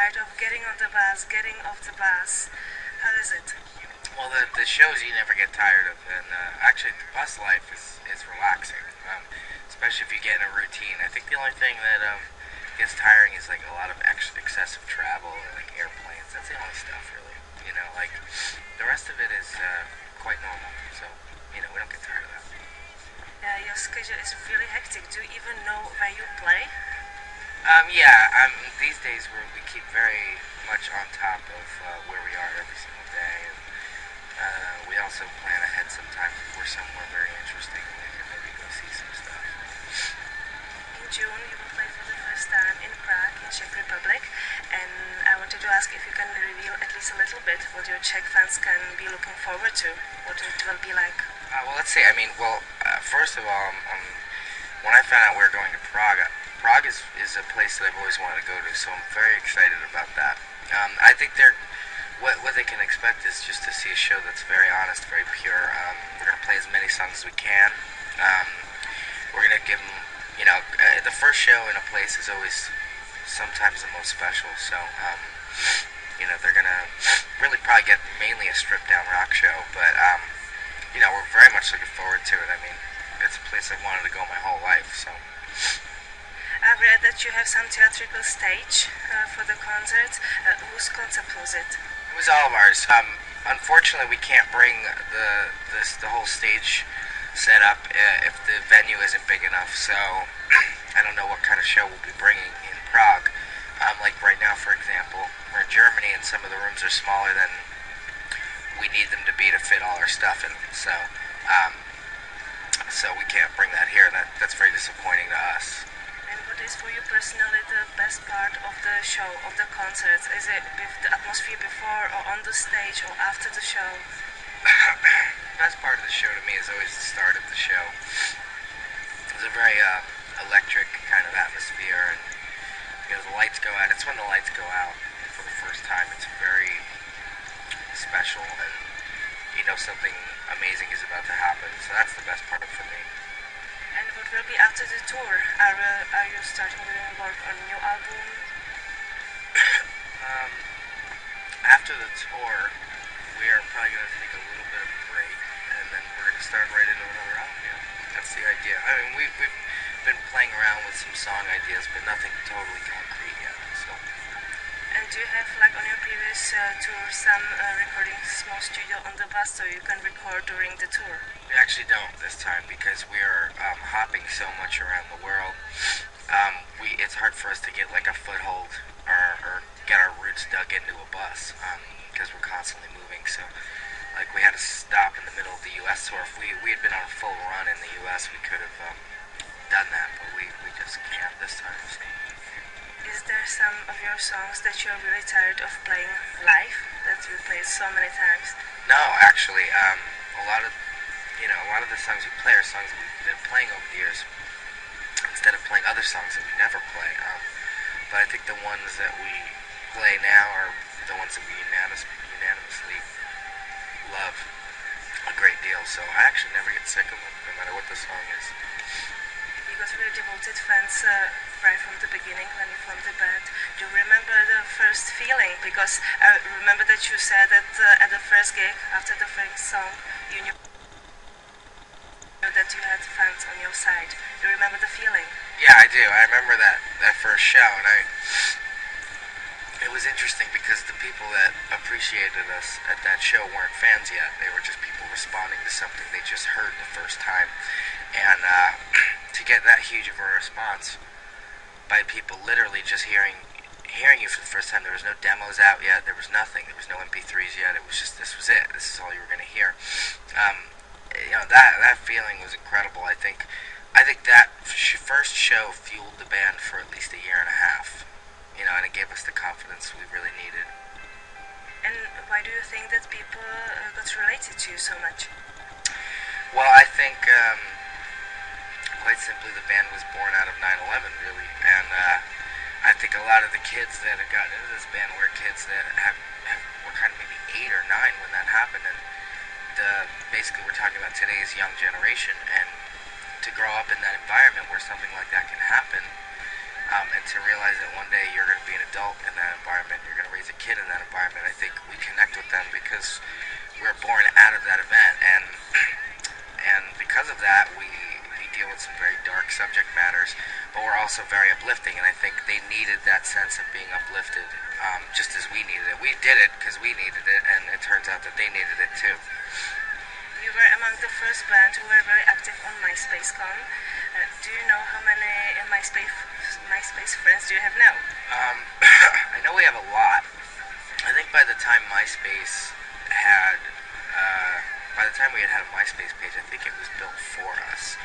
tired of getting on the bus, getting off the bus? How is it? Well, the shows you never get tired of, and actually the bus life is relaxing, especially if you get in a routine. I think the only thing that gets tiring is like a lot of excessive travel, or like airplanes. That's the only stuff, really. Like the rest of it is quite normal. So we don't get tired of that. Your schedule is really hectic. Do you even know where you play? Yeah. These days we keep very much on top of where we are every single day. And, we also plan ahead sometimes if we're somewhere very interesting. We can maybe go see some stuff. In June, you will play for the first time in Prague, in Czech Republic, and I wanted to ask if you can reveal at least a little bit what your Czech fans can be looking forward to, what it will be like. Well, let's see. First of all, when I found out we were going to Prague, Prague is a place that I've always wanted to go to, so I'm very excited about that. I think what they can expect is just to see a show that's very honest, very pure. We're going to play as many songs as we can. We're going to give them, the first show in a place is always sometimes the most special, so, they're going to really probably get mainly a stripped-down rock show, but, we're very much looking forward to it. I mean, it's a place I've wanted to go my whole life, so. I've read that you have some theatrical stage for the concert. Whose concept was it? It was all of ours. Unfortunately, we can't bring the whole stage set up if the venue isn't big enough. So I don't know what kind of show we'll be bringing in Prague. Like right now, for example, we're in Germany, and some of the rooms are smaller than we need them to be to fit all our stuff in. So we can't bring that here. That's very disappointing to us. And what is for you personally the best part of the show, of the concerts? Is it the atmosphere before or on the stage or after the show? The best part of the show to me is always the start of the show. It's a very electric kind of atmosphere, and the lights go out. It's when the lights go out for the first time. It's very special, and something amazing is about to happen. So that's the best part for me. And what will be after the tour? Are you starting to work on a new album? After the tour, we are probably going to take a little bit of a break, and then we're going to start right into another album. Yeah, that's the idea. I mean, we've been playing around with some song ideas, but nothing totally concrete yet. So. And do you have, like on your previous tour, some recording small studio on the bus so you can record during the tour? We actually don't this time because we are hopping so much around the world. It's hard for us to get like a foothold or get our roots dug into a bus because we're constantly moving. So, like, we had to stop in the middle of the U.S. tour. If we had been on a full run in the U.S., we could have done that, but we just can't this time. So. Is there some of your songs that you're really tired of playing live, that you played so many times? No, actually, a lot of the songs we play are songs that we've been playing over the years, instead of playing other songs that we never play. But I think the ones that we play now are the ones that we unanimously love a great deal. So I actually never get sick of them, no matter what the song is. You got really devoted fans right from the beginning when you formed the band. Do you remember the first feeling? Because I remember that you said that at the first gig, after the first song, you knew that you had fans on your side. Do you remember the feeling? Yeah, I do. I remember that first show, and it was interesting because the people that appreciated us at that show weren't fans yet. They were just people responding to something they just heard the first time. And to get that huge of a response by people literally just hearing you for the first time, there was no demos out yet, there was nothing, there was no MP3s yet, it was just, this was it, this is all you were going to hear. That feeling was incredible. I think that first show fueled the band for at least a year and a half, and it gave us the confidence we really needed. And why do you think that people got related to you so much? Well, I think quite simply the band was born out of 9/11, really, and I think a lot of the kids that have gotten into this band were kids that were kind of maybe 8 or 9 when that happened, and basically we're talking about today's young generation, and to grow up in that environment where something like that can happen, and to realize that one day you're going to be an adult in that environment, you're going to raise a kid in that environment. I think we connect with them because we're born out of that event, and because of that, we deal with some very dark subject matters, but we're also very uplifting, and I think they needed that sense of being uplifted, just as we needed it. We did it because we needed it, and it turns out that they needed it too. You were among the first bands who were very active on MySpace.com. Do you know how many MySpace friends do you have now? I know we have a lot. I think by the time MySpace had, by the time we had a MySpace page, I think it was built for us,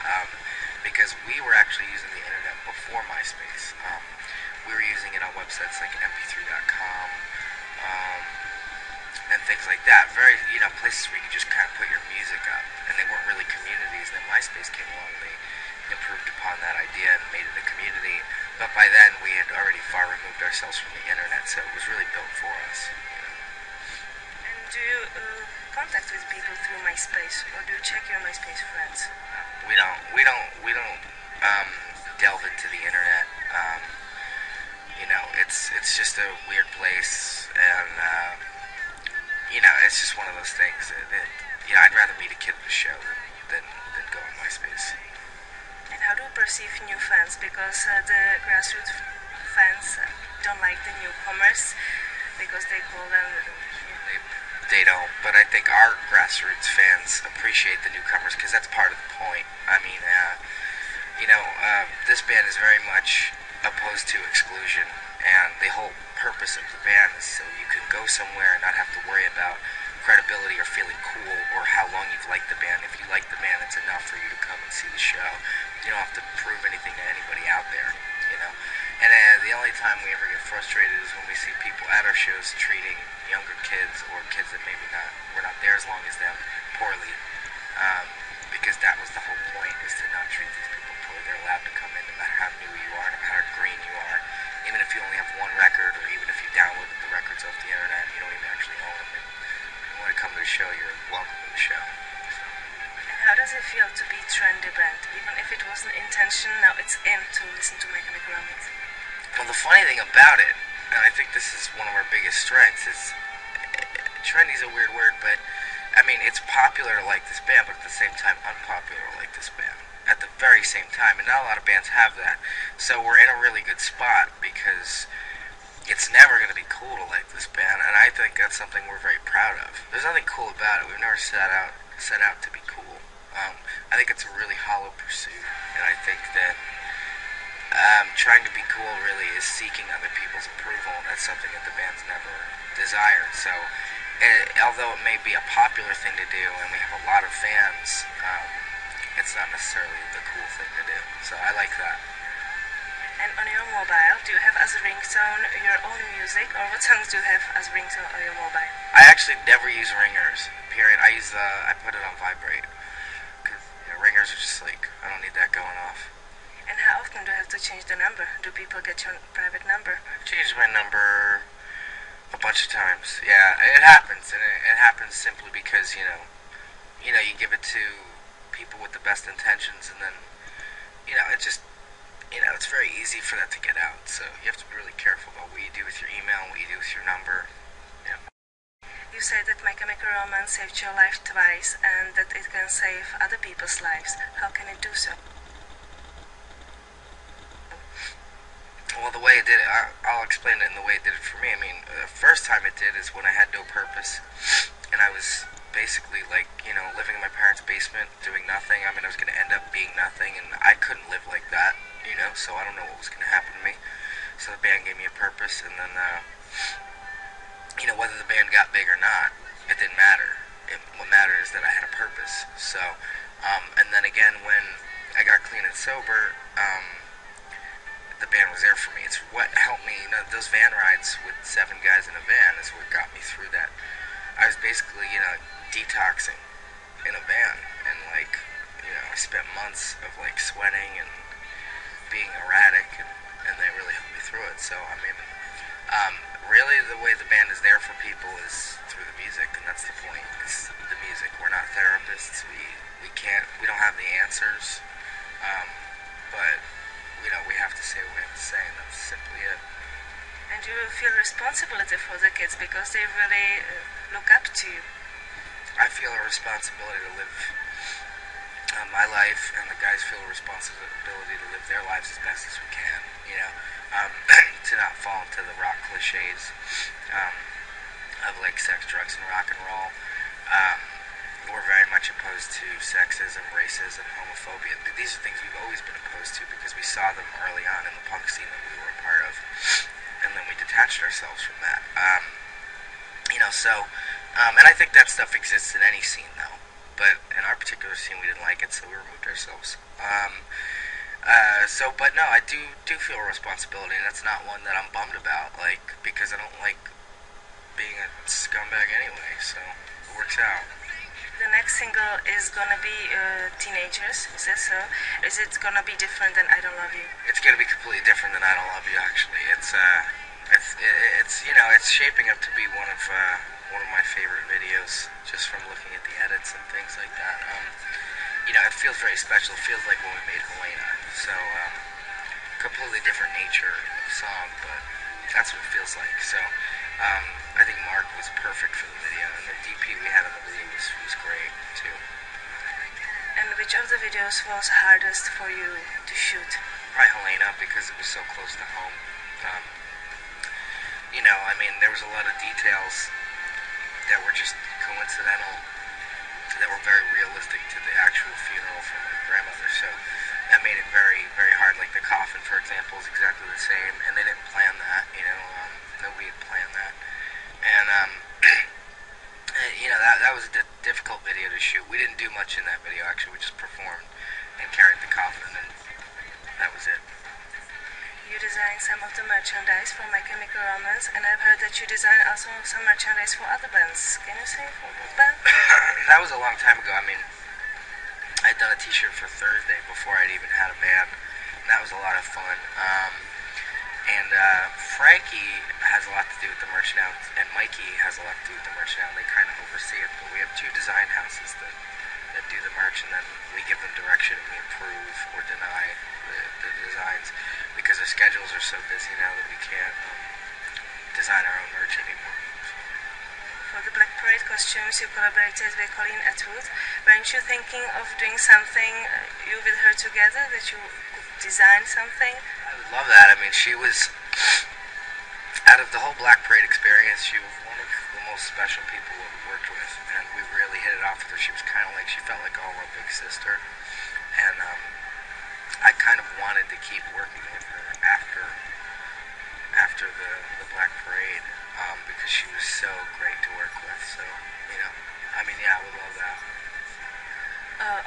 because we were actually using the internet before MySpace. We were using it on websites like mp3.com, and things like that. Very, places where you could just kind of put your music up, and they weren't really communities. And then MySpace came along, and they improved upon that idea and made it a community. But by then, we had already far removed ourselves from the internet, so it was really built for us. And do you contact with people through MySpace, or do you check your MySpace friends? We don't delve into the internet. It's just a weird place, and it's just one of those things that I'd rather meet a kid at a show than go on MySpace. And how do you perceive new fans? Because the grassroots fans don't like the newcomers because they call them. They don't, but I think our grassroots fans appreciate the newcomers because that's part of the point. I mean, this band is very much opposed to exclusion, and the whole purpose of the band is so you can go somewhere and not have to worry about credibility or feeling cool or how long you've liked the band. If you like the band, it's enough for you to come and see the show. You don't have to prove anything to anybody out there, And the only time we ever get frustrated is when we see people at our shows treating younger kids or kids that maybe were not there as long as them poorly, because that was the whole point, is to not treat these people poorly. They're allowed to come in no matter how new you are, no matter how green you are, even if you only have one record, or even if you downloaded the records off the internet and you don't even actually own them. And you want to come to the show, you're welcome to the show. And how does it feel to be trendy band? Even if it wasn't intention, now it's in to listen to My Chemical Romance. Well, the funny thing about it, and I think this is one of our biggest strengths, is trendy is a weird word, but I mean, it's popular to like this band, but at the same time unpopular to like this band at the very same time, and not a lot of bands have that. So we're in a really good spot because it's never going to be cool to like this band, and I think that's something we're very proud of. There's nothing cool about it. We've never set out to be cool. I think it's a really hollow pursuit, and I think that trying to be cool really is seeking other people's approval, and that's something that the band's never desired. So although it may be a popular thing to do and we have a lot of fans, it's not necessarily the cool thing to do. So I like that. And on your mobile, do you have as a ringtone your own music, or what songs do you have as ringtone on your mobile? I actually never use ringers, period. I put it on vibrate, because ringers are just like, I don't need that going off. And how often do you have to change the number? Do people get your private number? I've changed my number a bunch of times. Yeah, it happens, and it happens simply because you give it to people with the best intentions, and then it just it's very easy for that to get out. So you have to be really careful about what you do with your email and what you do with your number. Yeah. You say that My Chemical Romance saved your life twice, and that it can save other people's lives. How can it do so? Well, the way it did it, I'll explain it in the way it did it for me. I mean, the first time it did is when I had no purpose, and I was basically living in my parents' basement, doing nothing. I mean, I was going to end up being nothing, and I couldn't live like that, so I don't know what was going to happen to me. So the band gave me a purpose, and then, whether the band got big or not, it didn't matter. What mattered is that I had a purpose. So, and then again, when I got clean and sober, the band was there for me. It's what helped me. Those van rides with 7 guys in a van is what got me through that. I was basically, detoxing in a van, and I spent months of sweating and being erratic, and they really helped me through it. So I mean, really, the way the band is there for people is through the music, and that's the point. It's the music. We're not therapists. We don't have the answers, but we have to say what we have to say, and that's simply it. And you feel responsibility for the kids because they really look up to you. I feel a responsibility to live my life, and the guys feel a responsibility to live their lives as best as we can, to not fall into the rock cliches of like sex, drugs, and rock and roll. We're very much opposed to sexism, racism, homophobia. These are things we've always been opposed to because we saw them early on in the punk scene that we were a part of, and then we detached ourselves from that. And I think that stuff exists in any scene, though. But in our particular scene, we didn't like it, so we removed ourselves. But no, I do feel a responsibility, and that's not one that I'm bummed about, because I don't like being a scumbag anyway, so it works out. The next single is gonna be Teenagers, is that so? Is it gonna be different than I Don't Love You? It's gonna be completely different than I Don't Love You, actually. It's shaping up to be one of my favorite videos, just from looking at the edits and things like that. It feels very special. It feels like when we made Helena. So, completely different nature of song, but that's what it feels like. So, I think Mark was perfect for the video, and the DP we had on the video was great, too. And which of the videos was hardest for you to shoot? Probably Helena, because it was so close to home. There was a lot of details that were just coincidental, that were very realistic to the actual funeral for my grandmother, so that made it very, very hard. Like the coffin, for example, is exactly the same, and they didn't plan that, nobody had planned that, and, that was a difficult video to shoot. We didn't do much in that video, actually. We just performed and carried the coffin, and that was it. You designed some of the merchandise for My Chemical Romance, and I've heard that you designed also some merchandise for other bands. Can you say for what band? That was a long time ago. I'd done a t-shirt for Thursday before I'd even had a band, and that was a lot of fun. Frankie has a lot to do with the merch now, and Mikey has a lot to do with the merch now. They kind of oversee it, but we have two design houses that do the merch, and then we give them direction, and we approve or deny the designs, because our schedules are so busy now that we can't design our own merch anymore. For the Black Parade costumes, you collaborated with Colleen Atwood. Weren't you thinking of doing something you with her together, that you could design something? I would love that. She was, out of the whole Black Parade experience, she was one of the most special people that we worked with, and we really hit it off with her. She was she felt like all our big sister, and I kind of wanted to keep working with her after the Black Parade, because she was so great to work with. So, I would love that.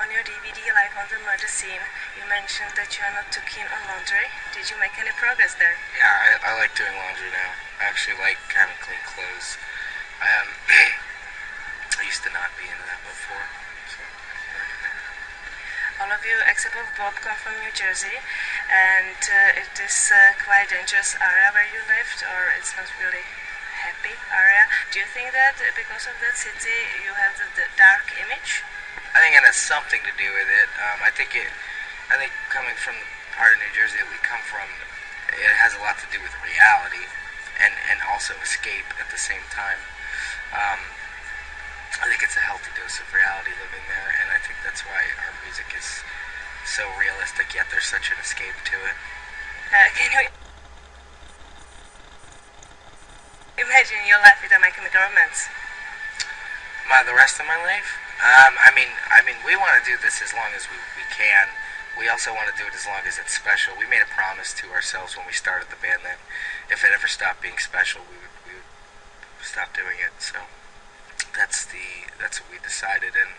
On your DVD Live on the Murder Scene, you mentioned that you are not too keen on laundry. Did you make any progress there? Yeah, I like doing laundry now. I actually like having clean clothes. I used to not be into that before, so I'm working there. All of you, except of Bob, come from New Jersey, and it is quite dangerous area where you lived, or it's not really happy area. Do you think that because of that city you have the dark image? I think it has something to do with it. I think coming from the part of New Jersey that we come from, it has a lot to do with reality, and also escape at the same time. I think it's a healthy dose of reality living there, and I think that's why our music is so realistic, yet there's such an escape to it. Can you imagine your life with a My Chemical Romance? The rest of my life? We want to do this as long as we can. We also want to do it as long as it's special. We made a promise to ourselves when we started the band that if it ever stopped being special, we would stop doing it. So that's what we decided, and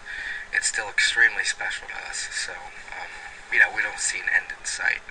it's still extremely special to us. So we don't see an end in sight.